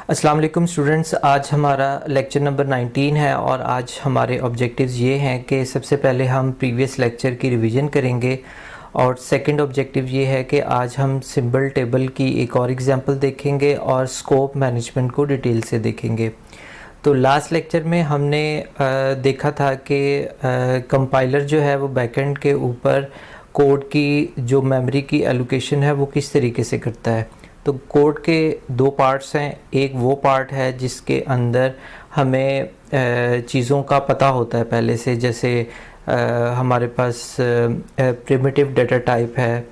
अस्सलाम वालेकुम स्टूडेंट्स, आज हमारा लेक्चर नंबर 19 है और आज हमारे ऑब्जेक्टिव्स ये हैं कि सबसे पहले हम प्रीवियस लेक्चर की रिवीजन करेंगे और सेकंड ऑब्जेक्टिव ये है कि आज हम सिंबल टेबल की एक और एग्जांपल देखेंगे और स्कोप मैनेजमेंट को डिटेल से देखेंगे। तो लास्ट लेक्चर में हमने देखा था कि कंपाइलर जो है वो बैकएंड के ऊपर कोड की जो मेमोरी की एलोकेशन है वो किस तरीके से करता है। तो कोड के दो पार्ट्स हैं, एक वो पार्ट है जिसके अंदर हमें चीज़ों का पता होता है पहले से, जैसे हमारे पास प्रिमिटिव डाटा टाइप है।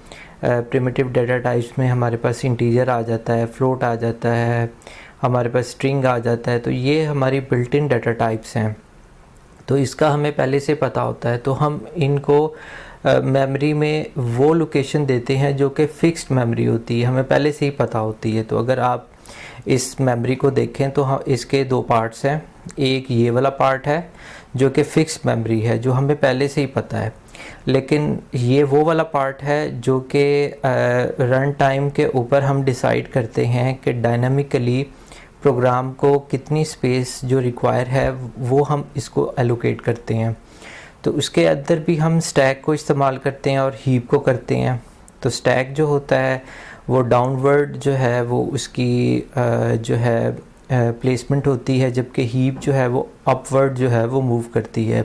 प्रिमिटिव डाटा टाइप्स में हमारे पास इंटीजर आ जाता है, फ्लोट आ जाता है, हमारे पास स्ट्रिंग आ जाता है। तो ये हमारी बिल्ट इन डाटा टाइप्स हैं, तो इसका हमें पहले से पता होता है। तो हम इनको मेमोरी में वो लोकेशन देते हैं जो कि फ़िक्स्ड मेमोरी होती है, हमें पहले से ही पता होती है। तो अगर आप इस मेमोरी को देखें तो हम इसके दो पार्ट्स हैं। एक ये वाला पार्ट है जो कि फ़िक्स्ड मेमोरी है, जो हमें पहले से ही पता है, लेकिन ये वो वाला पार्ट है जो कि रन टाइम के ऊपर हम डिसाइड करते हैं कि डायनामिकली प्रोग्राम को कितनी स्पेस जो रिक्वायर है वो हम इसको एलोकेट करते हैं। तो उसके अंदर भी हम स्टैक को इस्तेमाल करते हैं और हीप को करते हैं। तो स्टैक जो होता है वो डाउनवर्ड जो है वो उसकी जो है प्लेसमेंट होती है, जबकि हीप जो है वो अपवर्ड जो है वो मूव करती है।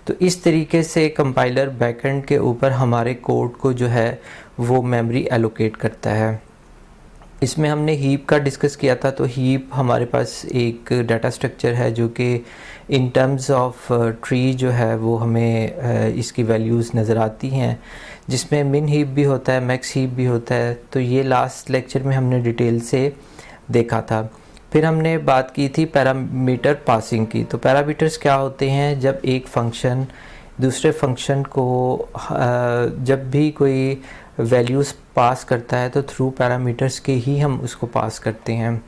तो इस तरीके से कंपाइलर बैकएंड के ऊपर हमारे कोड को जो है वो मेमोरी एलोकेट करता है। इसमें हमने हीप का डिस्कस किया था। तो हीप हमारे पास एक डाटा स्ट्रक्चर है जो कि इन टर्म्स ऑफ ट्री जो है वो हमें इसकी वैल्यूज़ नज़र आती हैं, जिसमें मिन हीप भी होता है, मैक्स हीप भी होता है। तो ये लास्ट लेक्चर में हमने डिटेल से देखा था। फिर हमने बात की थी पैरामीटर पासिंग की। तो पैरामीटर्स क्या होते हैं? जब एक फंक्शन दूसरे फंक्शन को जब भी कोई वैल्यूज़ पास करता है तो थ्रू पैरामीटर्स के ही हम उसको पास करते हैं।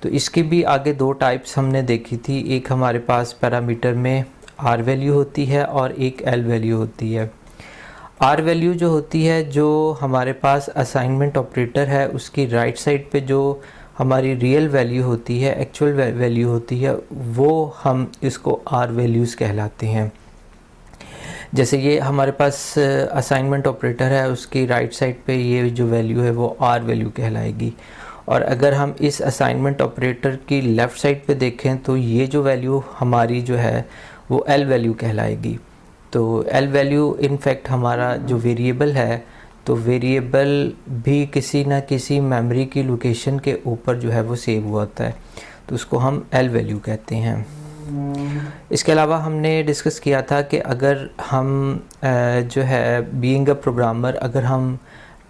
तो इसकी भी आगे दो टाइप्स हमने देखी थी। एक हमारे पास पैरामीटर में आर वैल्यू होती है और एक एल वैल्यू होती है। आर वैल्यू जो होती है, जो हमारे पास असाइनमेंट ऑपरेटर है उसकी राइट साइड पे जो हमारी रियल वैल्यू होती है, एक्चुअल वैल्यू होती है, वो हम इसको आर वैल्यूज़ कहलाते हैं। जैसे ये हमारे पास असाइनमेंट ऑपरेटर है, उसकी राइट साइड पे ये जो वैल्यू है वो आर वैल्यू कहलाएगी। और अगर हम इस असाइनमेंट ऑपरेटर की लेफ़्ट साइड पे देखें तो ये जो वैल्यू हमारी जो है वो एल वैल्यू कहलाएगी। तो एल वैल्यू इनफैक्ट हमारा जो वेरिएबल है, तो वेरिएबल भी किसी ना किसी मेमोरी की लोकेशन के ऊपर जो है वो सेव हुआ होता है, तो उसको हम एल वैल्यू कहते हैं। इसके अलावा हमने डिस्कस किया था कि अगर हम जो है बीइंग अ प्रोग्रामर, अगर हम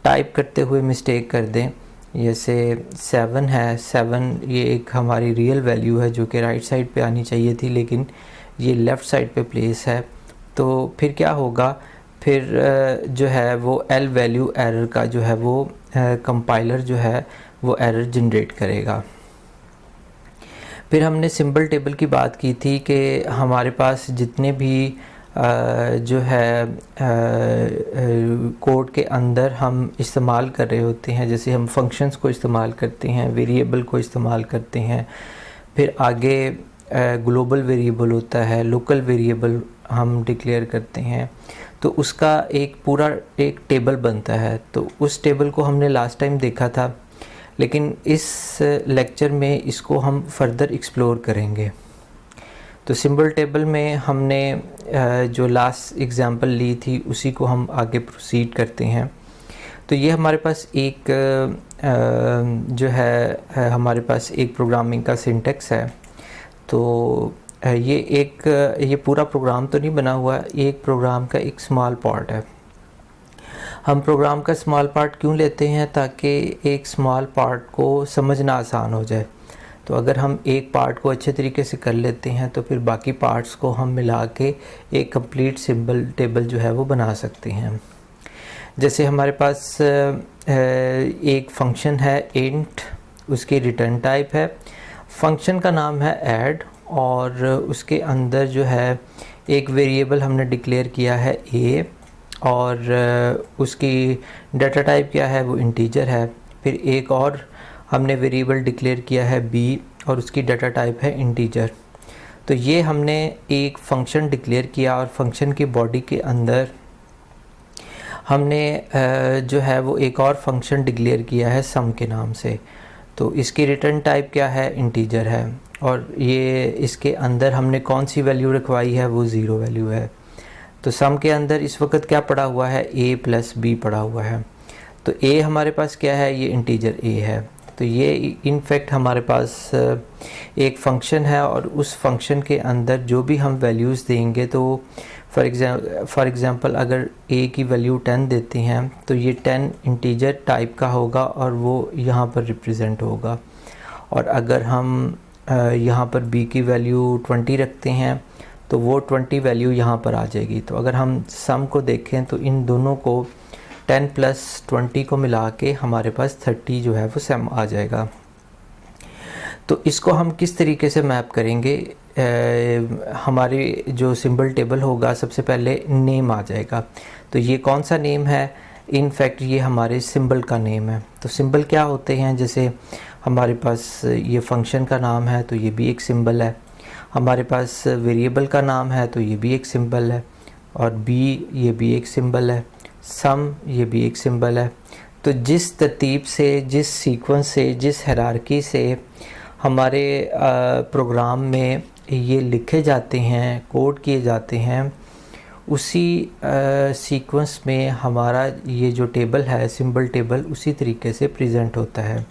टाइप करते हुए मिस्टेक कर दें, जैसे 7 है, 7 ये एक हमारी रियल वैल्यू है जो कि राइट साइड पे आनी चाहिए थी, लेकिन ये लेफ़्ट साइड पे प्लेस है। तो फिर क्या होगा? फिर जो है वो एल वैल्यू एरर का जो है वो कंपाइलर जो है वो एरर जनरेट करेगा। फिर हमने सिंबल टेबल की बात की थी कि हमारे पास जितने भी जो है कोड के अंदर हम इस्तेमाल कर रहे होते हैं, जैसे हम फंक्शंस को इस्तेमाल करते हैं, वेरिएबल को इस्तेमाल करते हैं, फिर आगे ग्लोबल वेरिएबल होता है, लोकल वेरिएबल हम डिक्लेयर करते हैं, तो उसका एक पूरा एक टेबल बनता है। तो उस टेबल को हमने लास्ट टाइम देखा था, लेकिन इस लेक्चर में इसको हम फर्दर एक्सप्लोर करेंगे। तो सिंबल टेबल में हमने जो लास्ट एग्जांपल ली थी उसी को हम आगे प्रोसीड करते हैं। तो ये हमारे पास एक जो है हमारे पास एक प्रोग्रामिंग का सिंटेक्स है। तो ये पूरा प्रोग्राम तो नहीं बना हुआ, एक प्रोग्राम का एक स्मॉल पार्ट है। हम प्रोग्राम का स्मॉल पार्ट क्यों लेते हैं? ताकि एक स्मॉल पार्ट को समझना आसान हो जाए। तो अगर हम एक पार्ट को अच्छे तरीके से कर लेते हैं तो फिर बाकी पार्ट्स को हम मिला के एक कंप्लीट सिंबल टेबल जो है वो बना सकते हैं। जैसे हमारे पास एक फंक्शन है इंट, उसकी रिटर्न टाइप है, फंक्शन का नाम है ऐड, और उसके अंदर जो है एक वेरिएबल हमने डिक्लेयर किया है ए, और उसकी डाटा टाइप क्या है? वो इंटीजर है। फिर एक और हमने वेरिएबल डिक्लेयर किया है b और उसकी डाटा टाइप है इंटीजर। तो ये हमने एक फंक्शन डिक्लेयर किया और फंक्शन की बॉडी के अंदर हमने जो है वो एक और फंक्शन डिक्लेयर किया है सम के नाम से। तो इसकी रिटर्न टाइप क्या है, इंटीजर है, और ये इसके अंदर हमने कौन सी वैल्यू रखवाई है, वो 0 वैल्यू है। तो सम के अंदर इस वक्त क्या पड़ा हुआ है, a प्लस बी पड़ा हुआ है। तो a हमारे पास क्या है, ये इंटीजर a है। तो ये इनफैक्ट हमारे पास एक फंक्शन है और उस फंक्शन के अंदर जो भी हम वैल्यूज़ देंगे, तो फॉर एग्ज़ाम्पल अगर a की वैल्यू 10 देते हैं तो ये 10 इंटीजर टाइप का होगा और वो यहाँ पर रिप्रेजेंट होगा। और अगर हम यहाँ पर b की वैल्यू 20 रखते हैं तो वो 20 वैल्यू यहाँ पर आ जाएगी। तो अगर हम सम को देखें तो इन दोनों को 10 प्लस 20 को मिला के हमारे पास 30 जो है वो सम आ जाएगा। तो इसको हम किस तरीके से मैप करेंगे, हमारी जो सिंबल टेबल होगा सबसे पहले नेम आ जाएगा। तो ये कौन सा नेम है, इनफैक्ट ये हमारे सिंबल का नेम है। तो सिंबल क्या होते हैं, जैसे हमारे पास ये फंक्शन का नाम है तो ये भी एक सिंबल है, हमारे पास वेरिएबल का नाम है तो ये भी एक सिंबल है, और b ये भी एक सिंबल है, सम ये भी एक सिंबल है। तो जिस तरतीब से, जिस सीक्वेंस से, जिस हायरार्की से हमारे प्रोग्राम में ये लिखे जाते हैं, कोड किए जाते हैं, उसी सीक्वेंस में हमारा ये जो टेबल है, सिंबल टेबल, उसी तरीके से प्रेजेंट होता है।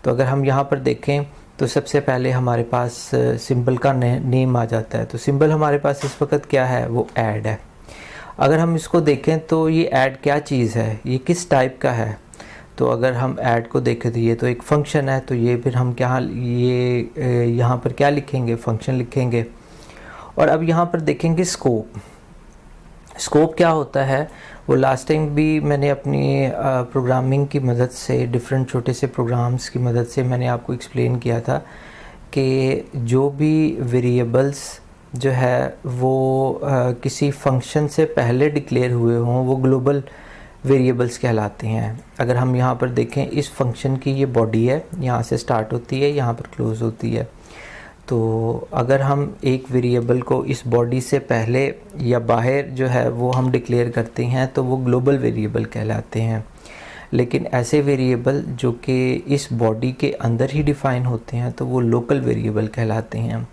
तो अगर हम यहाँ पर देखें तो सबसे पहले हमारे पास सिंबल का नेम आ जाता है। तो सिंबल हमारे पास इस वक्त क्या है, वो ऐड है। अगर हम इसको देखें तो ये ऐड क्या चीज़ है, ये किस टाइप का है। तो अगर हम ऐड को देखें तो ये तो एक फंक्शन है, तो ये फिर हम क्या, ये यहाँ पर क्या लिखेंगे, फंक्शन लिखेंगे। और अब यहाँ पर देखेंगे स्कोप। स्कोप क्या होता है, वो लास्ट टाइम भी मैंने अपनी प्रोग्रामिंग की मदद से, डिफरेंट छोटे से प्रोग्राम्स की मदद से मैंने आपको एक्सप्लेन किया था कि जो भी वेरिएबल्स जो है वो किसी फंक्शन से पहले डिक्लेयर हुए हों, वो ग्लोबल वेरिएबल्स कहलाते हैं। अगर हम यहाँ पर देखें, इस फंक्शन की ये बॉडी है, यहाँ से स्टार्ट होती है, यहाँ पर क्लोज़ होती है। तो अगर हम एक वेरिएबल को इस बॉडी से पहले या बाहर जो है वो हम डिक्लेयर करते हैं तो वो ग्लोबल वेरिएबल कहलाते हैं। लेकिन ऐसे वेरिएबल जो कि इस बॉडी के अंदर ही डिफ़ाइन होते हैं तो वो लोकल वेरिएबल कहलाते हैं।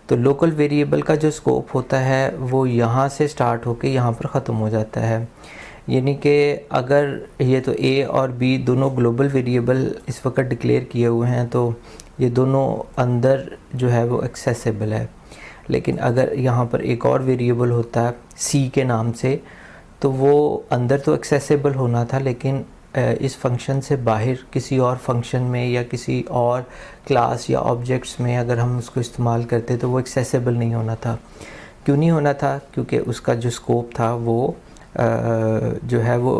तो लोकल वेरिएबल का जो स्कोप होता है वो यहाँ से स्टार्ट होकर यहाँ पर ख़त्म हो जाता है। यानी कि अगर ये तो a और b दोनों ग्लोबल वेरिएबल इस वक्त डिक्लेयर किए हुए हैं तो ये दोनों अंदर जो है वो एक्सेसिबल है। लेकिन अगर यहाँ पर एक और वेरिएबल होता है c के नाम से, तो वो अंदर तो एक्सेसिबल होना था, लेकिन इस फंक्शन से बाहर किसी और फंक्शन में या किसी और क्लास या ऑब्जेक्ट्स में अगर हम उसको इस्तेमाल करते तो वो एक्सेसिबल नहीं होना था। क्यों नहीं होना था, क्योंकि उसका जो स्कोप था वो जो है वो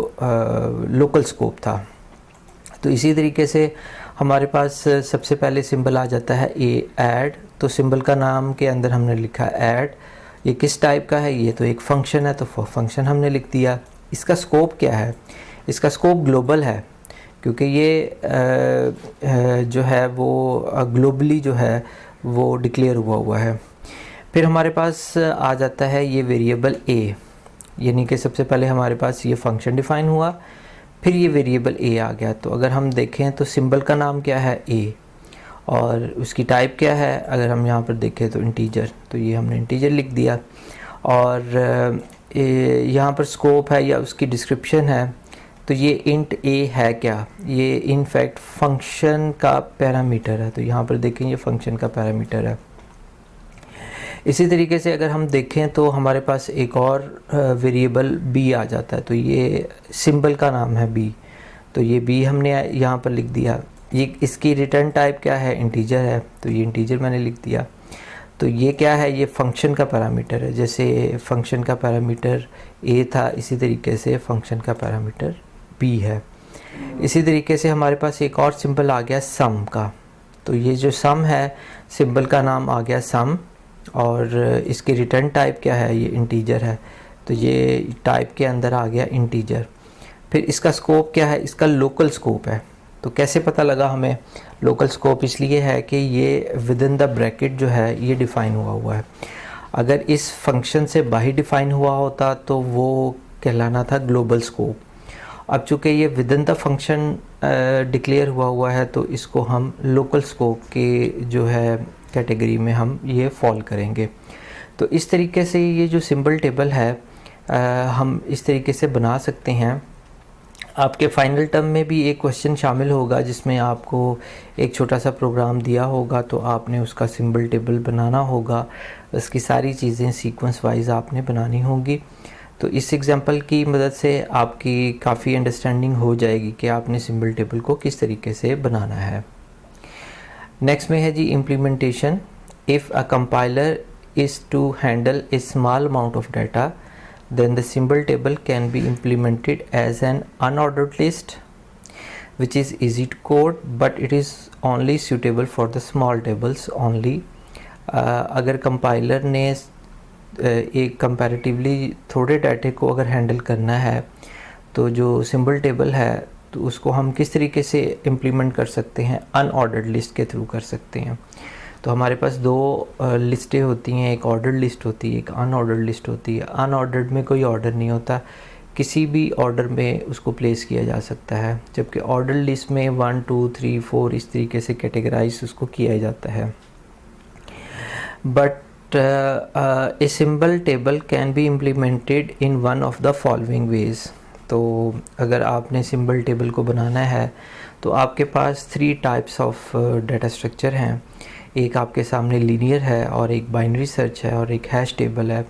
लोकल स्कोप था। तो इसी तरीके से हमारे पास सबसे पहले सिंबल आ जाता है ऐड। तो सिंबल का नाम के अंदर हमने लिखा ऐड। ये किस टाइप का है, ये तो एक फंक्शन है, तो फंक्शन हमने लिख दिया। इसका स्कोप क्या है, इसका स्कोप ग्लोबल है, क्योंकि ये जो है वो ग्लोबली जो है वो डिक्लेयर हुआ है। फिर हमारे पास आ जाता है ये वेरिएबल a, यानी कि सबसे पहले हमारे पास ये फंक्शन डिफ़ाइन हुआ, फिर ये वेरिएबल a आ गया। तो अगर हम देखें तो सिंबल का नाम क्या है, a, और उसकी टाइप क्या है, अगर हम यहाँ पर देखें तो इंटीजर, तो ये हमने इंटीजर लिख दिया। और यहाँ पर स्कोप है या उसकी डिस्क्रिप्शन है, तो ये इंट a है क्या, ये इनफैक्ट फंक्शन का पैरामीटर है। तो यहाँ पर देखें ये फंक्शन का पैरामीटर है। इसी तरीके से अगर हम देखें तो हमारे पास एक और वेरिएबल b आ जाता है, तो ये सिंबल का नाम है b, तो ये b हमने यहाँ पर लिख दिया। ये इसकी रिटर्न टाइप क्या है, इंटीजर है, तो ये इंटीजर मैंने लिख दिया। तो ये क्या है, ये फंक्शन का पैरामीटर है। जैसे फंक्शन का पैरामीटर a था, इसी तरीके से फंक्शन का पैरामीटर b है। इसी तरीके से हमारे पास एक और सिंबल आ गया सम का। तो ये जो सम है, सिंबल का नाम आ गया सम, और इसकी रिटर्न टाइप क्या है, ये इंटीजर है, तो ये टाइप के अंदर आ गया इंटीजर। फिर इसका स्कोप क्या है, इसका लोकल स्कोप है। तो कैसे पता लगा हमें? लोकल स्कोप इसलिए है कि ये विद इन द ब्रैकेट जो है ये डिफ़ाइन हुआ है। अगर इस फंक्शन से बाहर डिफ़ाइन हुआ होता तो वो कहलाना था ग्लोबल स्कोप। अब चूँकि ये with in the function declare हुआ है तो इसको हम लोकल स्कोप के जो है कैटेगरी में हम ये फॉल करेंगे। तो इस तरीके से ये जो सिंबल टेबल है हम इस तरीके से बना सकते हैं। आपके फाइनल टर्म में भी एक क्वेश्चन शामिल होगा जिसमें आपको एक छोटा सा प्रोग्राम दिया होगा, तो आपने उसका सिंबल टेबल बनाना होगा। उसकी सारी चीज़ें सीक्वेंस वाइज आपने बनानी होंगी। तो इस एग्जांपल की मदद से आपकी काफ़ी अंडरस्टैंडिंग हो जाएगी कि आपने सिंबल टेबल को किस तरीके से बनाना है। नेक्स्ट में है जी implementation. If a compiler is to handle a small amount of data, then the symbol table can be implemented as an unordered list which is easy to code, but it is only suitable for the small tables only. अगर compiler ने एक comparatively थोड़े डाटे को अगर handle करना है तो जो सिंबल टेबल है तो उसको हम किस तरीके से इम्प्लीमेंट कर सकते हैं? अनऑर्डर्ड लिस्ट के थ्रू कर सकते हैं। तो हमारे पास दो लिस्टें होती हैं, एक ऑर्डर्ड लिस्ट होती है, एक अनऑर्डर्ड लिस्ट होती है। अनऑर्डर्ड में कोई ऑर्डर नहीं होता, किसी भी ऑर्डर में उसको प्लेस किया जा सकता है, जबकि ऑर्डर्ड लिस्ट में 1 2 3 4 इस तरीके से कैटेगराइज उसको किया जाता है। But a symbol table can be implemented in one of the following veg. तो अगर आपने सिंबल टेबल को बनाना है तो आपके पास 3 टाइप्स ऑफ डाटा स्ट्रक्चर हैं। एक आपके सामने लीनियर है और एक बाइनरी सर्च है और एक हैश टेबल है।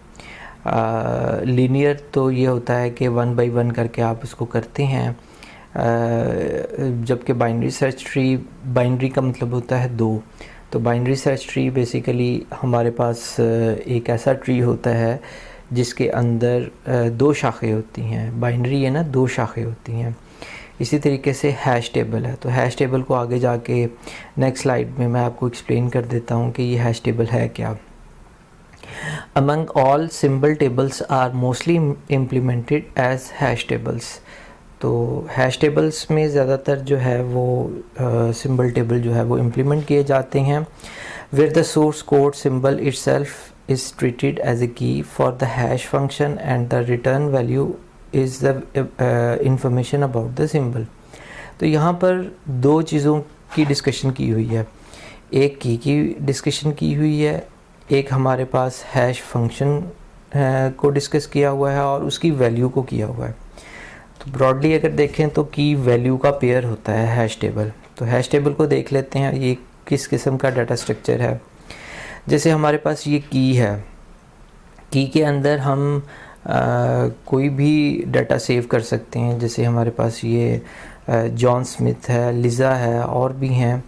लीनियर तो ये होता है कि 1 बाई 1 करके आप उसको करते हैं, जबकि बाइनरी सर्च ट्री, बाइनरी का मतलब होता है 2। तो बाइनरी सर्च ट्री बेसिकली हमारे पास एक ऐसा ट्री होता है जिसके अंदर 2 शाखें होती हैं। बाइनरी है ना, 2 शाखें होती हैं। इसी तरीके से हैश टेबल है। तो हैश टेबल को आगे जाके नेक्स्ट स्लाइड में मैं आपको एक्सप्लेन कर देता हूँ कि ये हैश टेबल है क्या। Among all symbol tables are mostly implemented as hash tables. तो हैश टेबल्स में ज़्यादातर जो है वो सिंबल टेबल जो है वो इम्प्लीमेंट किए जाते हैं। Where the source code symbol itself is treated as a key for the hash function and the return value is the information about the symbol. तो यहाँ पर 2 चीज़ों की डिस्कशन की हुई है। एक की डिस्कशन की हुई है, एक हमारे पास हैश फंक्शन को डिस्कस किया हुआ है और उसकी वैल्यू को किया हुआ है। तो ब्रॉडली अगर देखें तो की वैल्यू का पेयर होता है हैश टेबल। तो हैश टेबल को देख लेते हैं, ये किस किस्म का डाटा स्ट्रक्चर है। जैसे हमारे पास ये की है, की के अंदर हम कोई भी डाटा सेव कर सकते हैं। जैसे हमारे पास ये जॉन स्मिथ है, लिज़ा है और भी हैं।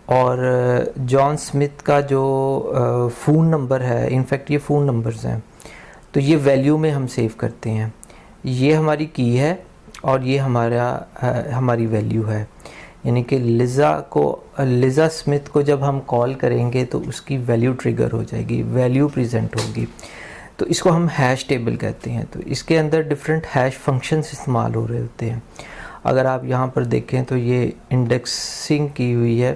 और जॉन स्मिथ का जो फ़ोन नंबर है, इनफैक्ट ये फ़ोन नंबर्स हैं, तो ये वैल्यू में हम सेव करते हैं। ये हमारी की है और ये हमारी वैल्यू है। यानी कि लिज़ा स्मिथ को जब हम कॉल करेंगे तो उसकी वैल्यू ट्रिगर हो जाएगी, वैल्यू प्रेजेंट होगी। तो इसको हम हैश टेबल कहते हैं। तो इसके अंदर डिफरेंट हैश फंक्शंस इस्तेमाल हो रहे होते हैं। अगर आप यहाँ पर देखें तो ये इंडेक्सिंग की हुई है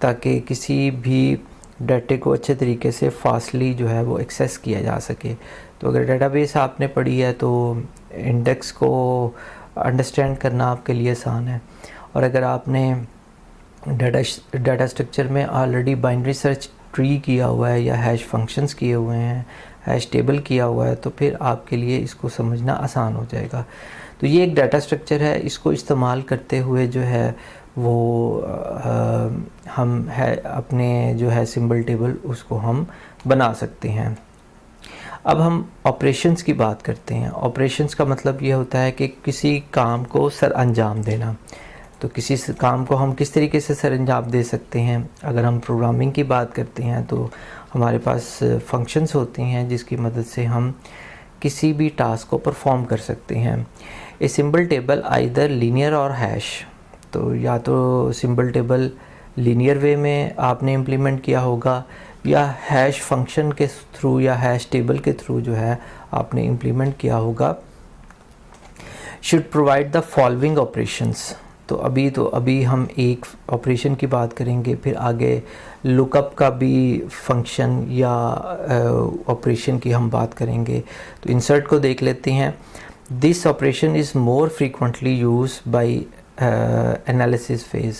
ताकि किसी भी डाटे को अच्छे तरीके से फास्टली जो है वो एक्सेस किया जा सके। तो अगर डेटाबेस आपने पढ़ी है तो इंडेक्स को अंडरस्टैंड करना आपके लिए आसान है। और अगर आपने डाटा स्ट्रक्चर में ऑलरेडी बाइनरी सर्च ट्री किया हुआ है या हैश फंक्शंस किए हुए हैं, हैश टेबल किया हुआ है, तो फिर आपके लिए इसको समझना आसान हो जाएगा। तो ये एक डाटा स्ट्रक्चर है, इसको इस्तेमाल करते हुए जो है वो हम है अपने जो है सिंबल टेबल उसको हम बना सकते हैं। अब हम ऑपरेशंस की बात करते हैं। ऑपरेशंस का मतलब ये होता है कि किसी काम को सर अंजाम देना। तो किसी काम को हम किस तरीके से सर अंजाम दे सकते हैं। अगर हम प्रोग्रामिंग की बात करते हैं तो हमारे पास फंक्शंस होती हैं जिसकी मदद से हम किसी भी टास्क को परफॉर्म कर सकते हैं। A symbol table either linear और हैश। तो या तो सिंबल टेबल लीनियर वे में आपने इम्प्लीमेंट किया होगा या हैश फंक्शन के थ्रू या हैश टेबल के थ्रू जो है आपने इम्प्लीमेंट किया होगा। Should provide the following operations. तो अभी हम एक ऑपरेशन की बात करेंगे, फिर आगे लुकअप का भी फंक्शन या ऑपरेशन की हम बात करेंगे। तो इंसर्ट को देख लेते हैं। This operation is more frequently use by analysis phase.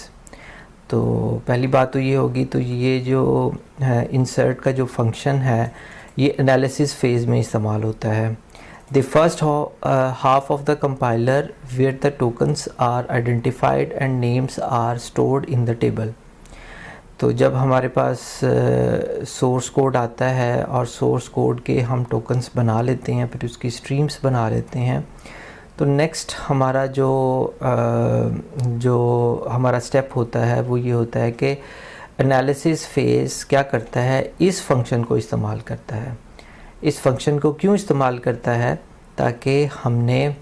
तो पहली बात तो ये होगी, तो ये जो इंसर्ट का जो फंक्शन है ये एनालिसिस फेज़ में इस्तेमाल होता है। The first half of the compiler where the tokens are identified and names are stored in the table। तो जब हमारे पास सोर्स कोड आता है और सोर्स कोड के हम टोकन्स बना लेते हैं, फिर उसकी स्ट्रीम्स बना लेते हैं, तो नेक्स्ट हमारा जो हमारा स्टेप होता है वो ये होता है कि एनालिसिस फेज़ क्या करता है, इस फंक्शन को इस्तेमाल करता है। इस फंक्शन को क्यों इस्तेमाल करता है? ताकि हमने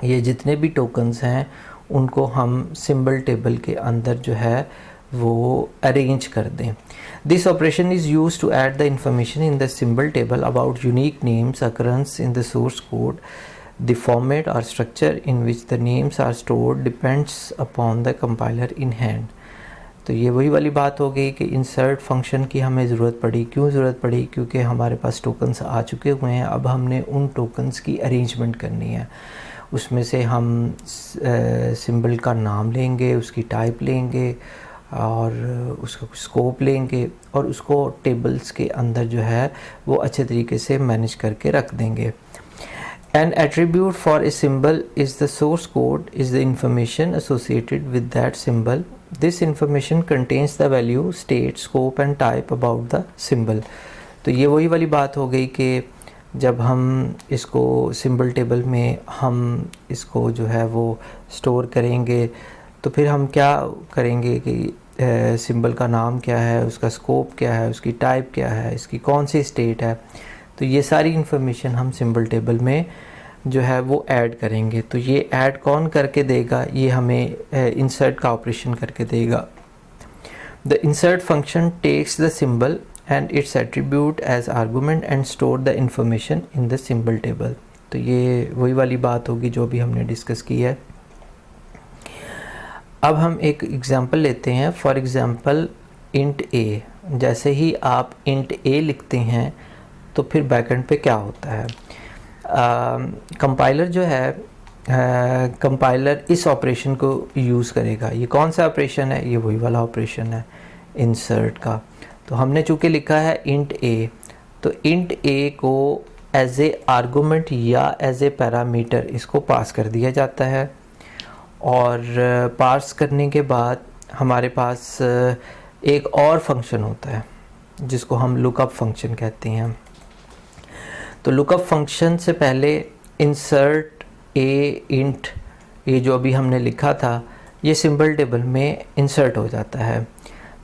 ये जितने भी टोकन्स हैं उनको हम सिंबल टेबल के अंदर जो है वो अरेंज कर दें। This operation is use to add the information in the symbol table about unique names occurrence in the source code. The format और structure in which the names are stored depends upon the compiler in hand. तो ये वही वाली बात हो गई कि insert function की हमें ज़रूरत पड़ी। क्यों ज़रूरत पड़ी? क्योंकि हमारे पास टोकन्स आ चुके हुए हैं, अब हमने उन टोकन्स की अरेंजमेंट करनी है। उसमें से हम सिंबल का नाम लेंगे, उसकी टाइप लेंगे और उसका स्कोप लेंगे और उसको टेबल्स के अंदर जो है वो अच्छे तरीके से मैनेज करके रख देंगे। An attribute for a symbol is the source code is the information associated with that symbol. This information contains the value, state, scope and type about the symbol। तो ये वही वाली बात हो गई कि जब हम इसको सिंबल टेबल में हम इसको जो है वो स्टोर करेंगे, तो फिर हम क्या करेंगे कि सिंबल का नाम क्या है, उसका स्कोप क्या है, उसकी टाइप क्या है, इसकी कौन सी स्टेट है। तो ये सारी इन्फॉर्मेशन हम सिंबल टेबल में जो है वो ऐड करेंगे। तो ये ऐड कौन करके देगा? ये हमें इंसर्ट का ऑपरेशन करके देगा। The insert function takes the symbol and its attribute as argument and store the information in the symbol table. तो ये वही वाली बात होगी जो भी हमने डिस्कस की है। अब हम एक एग्जांपल लेते हैं। फॉर एग्जांपल इंट ए। जैसे ही आप इंट ए लिखते हैं तो फिर बैकएंड पे क्या होता है? कंपाइलर जो है कंपाइलर इस ऑपरेशन को यूज़ करेगा। ये कौन सा ऑपरेशन है? ये वही वाला ऑपरेशन है इंसर्ट का। तो हमने चूँकि लिखा है इंट ए, तो इंट ए को एज ए आर्गूमेंट या एज ए पैरामीटर इसको पास कर दिया जाता है। और पास करने के बाद हमारे पास एक और फंक्शन होता है जिसको हम लुकअप फंक्शन कहते हैं। तो लुकअप फंक्शन से पहले इंसर्ट ए इंट, ये जो अभी हमने लिखा था ये सिंबल टेबल में इंसर्ट हो जाता है।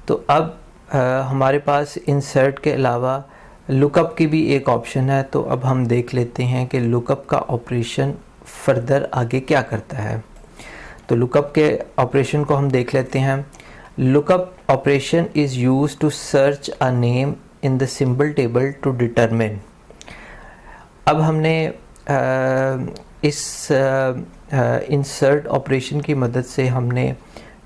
तो अब हमारे पास इंसर्ट के अलावा लुकअप की भी एक ऑप्शन है। तो अब हम देख लेते हैं कि लुकअप का ऑपरेशन फर्दर आगे क्या करता है। तो लुकअप के ऑपरेशन को हम देख लेते हैं। Lookup operation is used to search a name in the symbol table to determine. अब हमने इस इंसर्ट ऑपरेशन की मदद से हमने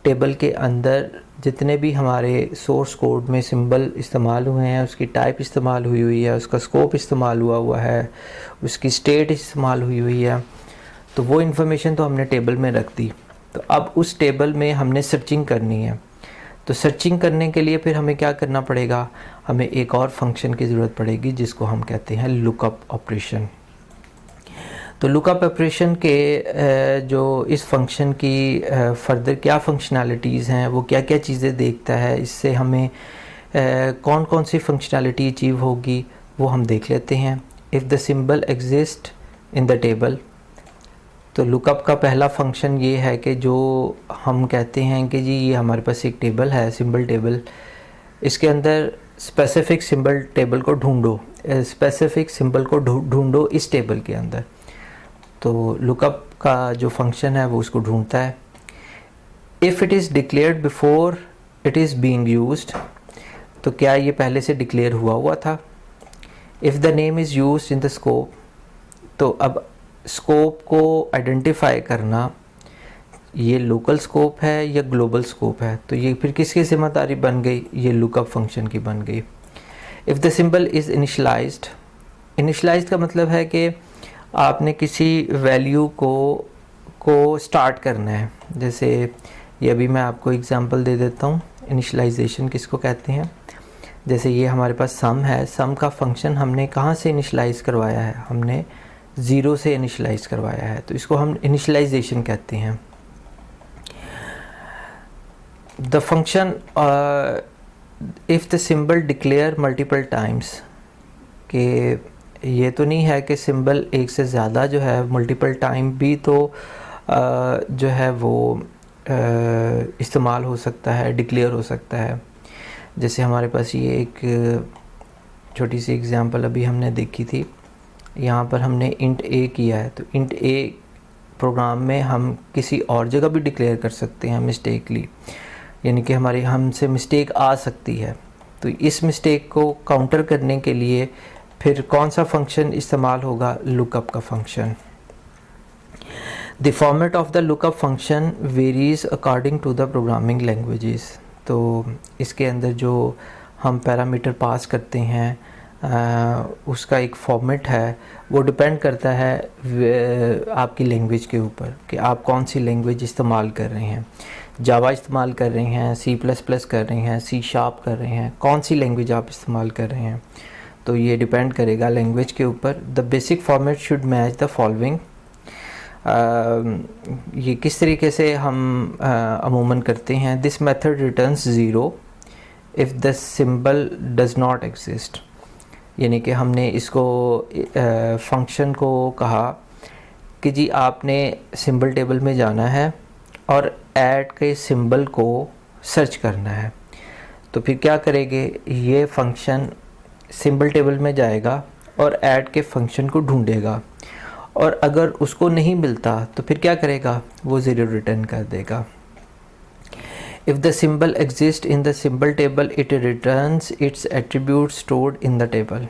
टेबल के अंदर जितने भी हमारे सोर्स कोड में सिंबल इस्तेमाल हुए हैं, उसकी टाइप इस्तेमाल हुई हुई है, उसका स्कोप इस्तेमाल हुआ है, उसकी स्टेट इस्तेमाल हुई हुई है, तो वो इन्फॉर्मेशन तो हमने टेबल में रख दी। तो अब उस टेबल में हमने सर्चिंग करनी है। तो सर्चिंग करने के लिए फिर हमें क्या करना पड़ेगा? हमें एक और फंक्शन की ज़रूरत पड़ेगी जिसको हम कहते हैं लुकअप ऑपरेशन। तो लुकअप ऑपरेशन के जो इस फंक्शन की फर्दर क्या फंक्शनैलिटीज़ हैं, वो क्या क्या चीज़ें देखता है, इससे हमें कौन कौन सी फंक्शनैलिटी अचीव होगी वो हम देख लेते हैं। If the symbol exist in the table, तो लुकअप का पहला फंक्शन ये है कि जो हम कहते हैं कि जी ये हमारे पास एक टेबल है सिंबल टेबल, इसके अंदर स्पेसिफ़िक सिंबल टेबल को ढूंढो, स्पेसिफ़िक सिंबल को ढूंढो इस टेबल के अंदर। तो लुकअप का जो फंक्शन है वो उसको ढूंढता है। If it is declared before it is being used, तो क्या ये पहले से डिक्लेयर हुआ था। If the name is used in the scope, तो अब स्कोप को आइडेंटिफाई करना ये लोकल स्कोप है या ग्लोबल स्कोप है, तो ये फिर किसकी जिम्मेदारी बन गई, ये लुकअप फंक्शन की बन गई। If the symbol is initialised, initialised का मतलब है कि आपने किसी वैल्यू को स्टार्ट करना है। जैसे ये अभी मैं आपको एग्जांपल दे देता हूँ, इनिशलाइजेशन किसको कहते हैं। जैसे ये हमारे पास सम है, सम का फंक्शन हमने कहाँ से इनिशलाइज करवाया है, हमने 0 से इनिशलाइज करवाया है, तो इसको हम इनिशलाइजेशन कहते हैं। The function if the symbol declare multiple times, कि ये तो नहीं है कि सिंबल एक से ज़्यादा जो है मल्टीपल टाइम भी तो जो है वो इस्तेमाल हो सकता है, डिक्लेयर हो सकता है। जैसे हमारे पास ये एक छोटी सी एग्जांपल अभी हमने देखी थी, यहाँ पर हमने इंट ए किया है, तो इंट ए प्रोग्राम में हम किसी और जगह भी डिक्लेयर कर सकते हैं मिस्टेकली, यानी कि हमारी हमसे मिस्टेक आ सकती है। तो इस मिस्टेक को काउंटर करने के लिए फिर कौन सा फंक्शन इस्तेमाल होगा, लुकअप का function. The format of the lookup function varies according to the programming languages. तो इसके अंदर जो हम पैरामीटर पास करते हैं उसका एक फॉर्मेट है, वो डिपेंड करता है आपकी लैंग्वेज के ऊपर कि आप कौन सी लैंग्वेज इस्तेमाल कर रहे हैं। जावा इस्तेमाल कर रहे हैं, C++ कर रहे हैं, C# कर रहे हैं, कौन सी लैंग्वेज आप इस्तेमाल कर रहे हैं, तो ये डिपेंड करेगा लैंग्वेज के ऊपर। The basic format should match the following. ये किस तरीके से हम अमूमन करते हैं, this method returns 0 if the symbol does not exist. यानी कि हमने इसको फंक्शन को कहा कि जी आपने सिंबल टेबल में जाना है और ऐड के सिंबल को सर्च करना है, तो फिर क्या करेंगे, ये फंक्शन सिंबल टेबल में जाएगा और ऐड के फंक्शन को ढूंढेगा, और अगर उसको नहीं मिलता तो फिर क्या करेगा, वो 0 रिटर्न कर देगा। If the symbol exist in the symbol table it returns it's attribute stored in the table.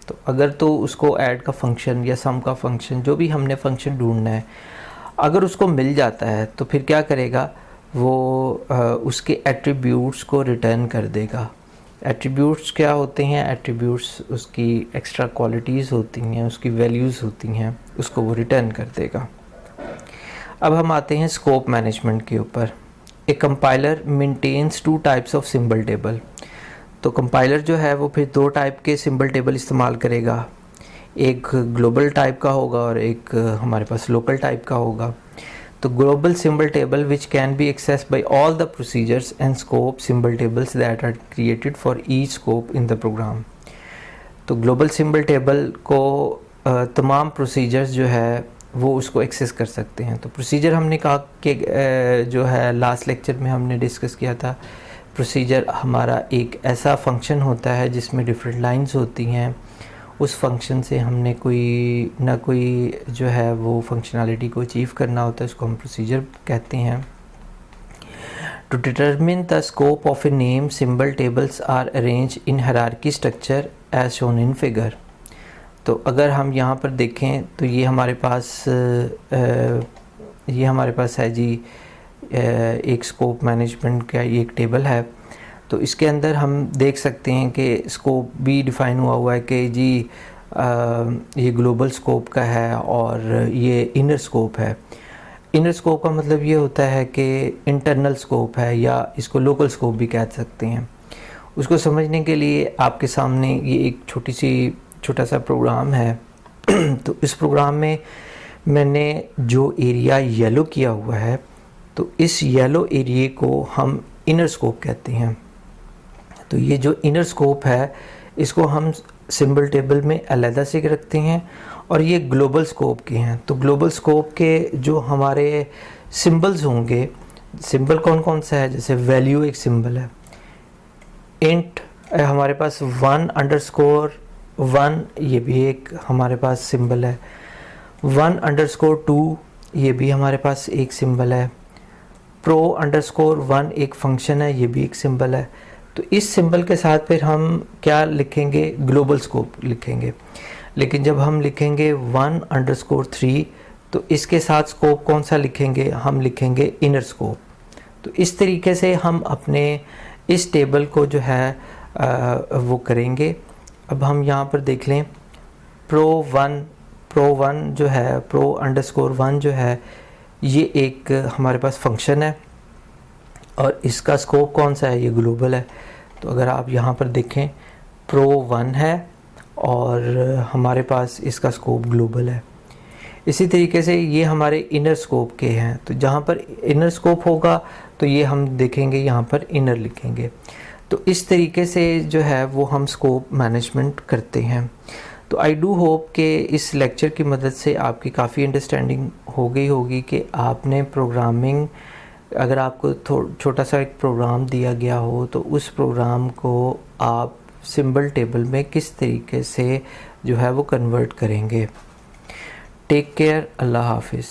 तो अगर तो उसको ऐड का फंक्शन या सम का फंक्शन, जो भी हमने फंक्शन ढूंढना है, अगर उसको मिल जाता है तो फिर क्या करेगा, वो उसके एट्रीब्यूट्स को रिटर्न कर देगा। एट्रीब्यूट्स क्या होते हैं, एट्रीब्यूट्स उसकी एक्स्ट्रा क्वालिटीज़ होती हैं, उसकी वैल्यूज़ होती हैं, उसको वो रिटर्न कर देगा। अब हम आते हैं स्कोप मैनेजमेंट के ऊपर। A compiler maintains 2 types of symbol table. तो कंपाइलर जो है वो फिर 2 टाइप के सिंबल टेबल इस्तेमाल करेगा, एक ग्लोबल टाइप का होगा और एक हमारे पास लोकल टाइप का होगा। तो global symbol table which can be access by all the procedures and scope symbol tables that are created for each scope in the program. तो ग्लोबल सिंबल टेबल को तमाम प्रोसीजर्स जो है वो उसको एक्सेस कर सकते हैं। तो प्रोसीजर हमने कहा कि जो है लास्ट लेक्चर में हमने डिस्कस किया था, प्रोसीजर हमारा एक ऐसा फंक्शन होता है जिसमें डिफरेंट लाइंस होती हैं, उस फंक्शन से हमने कोई ना कोई जो है वो फंक्शनैलिटी को अचीव करना होता है, इसको हम प्रोसीजर कहते हैं। To determine the scope of a name symbol tables are arrange in hierarchy structure as shown in figure. तो अगर हम यहाँ पर देखें तो ये हमारे पास है जी एक स्कोप मैनेजमेंट का ये एक टेबल है। तो इसके अंदर हम देख सकते हैं कि स्कोप भी डिफ़ाइन हुआ है कि जी ये ग्लोबल स्कोप का है और ये इनर स्कोप है। इनर स्कोप का मतलब ये होता है कि इंटरनल स्कोप है, या इसको लोकल स्कोप भी कह सकते हैं। उसको समझने के लिए आपके सामने ये एक छोटा सा प्रोग्राम है। तो इस प्रोग्राम में मैंने जो एरिया येलो किया हुआ है, तो इस येलो एरिया को हम इनर स्कोप कहते हैं। तो ये जो इनर स्कोप है इसको हम सिंबल टेबल में अलहदा से रखते हैं, और ये ग्लोबल स्कोप के हैं। तो ग्लोबल स्कोप के जो हमारे सिंबल्स होंगे, सिंबल कौन कौन सा है, जैसे वैल्यू एक सिंबल है, इंट हमारे पास 1_1 ये भी एक हमारे पास सिंबल है, 1_2 ये भी हमारे पास एक सिंबल है, pro_1 एक फंक्शन है, ये भी एक सिंबल है। तो इस सिंबल के साथ फिर हम क्या लिखेंगे, ग्लोबल स्कोप लिखेंगे। लेकिन जब हम लिखेंगे 1_3 तो इसके साथ स्कोप कौन सा लिखेंगे, हम लिखेंगे इनर स्कोप। तो इस तरीके से हम अपने इस टेबल को जो है वो करेंगे। अब हम यहाँ पर देख लें pro1 जो है, pro_1 जो है, ये एक हमारे पास फंक्शन है और इसका स्कोप कौन सा है, ये ग्लोबल है। तो अगर आप यहाँ पर देखें pro1 है और हमारे पास इसका स्कोप ग्लोबल है। इसी तरीके से ये हमारे इनर स्कोप के हैं, तो जहाँ पर इनर स्कोप होगा तो ये हम देखेंगे यहाँ पर इनर लिखेंगे। तो इस तरीके से जो है वो हम स्कोप मैनेजमेंट करते हैं। तो आई डू होप कि इस लेक्चर की मदद से आपकी काफ़ी अंडरस्टैंडिंग हो गई होगी कि आपने प्रोग्रामिंग, अगर आपको छोटा सा एक प्रोग्राम दिया गया हो तो उस प्रोग्राम को आप सिंबल टेबल में किस तरीके से जो है वो कन्वर्ट करेंगे। टेक केयर, अल्लाह हाफिज़।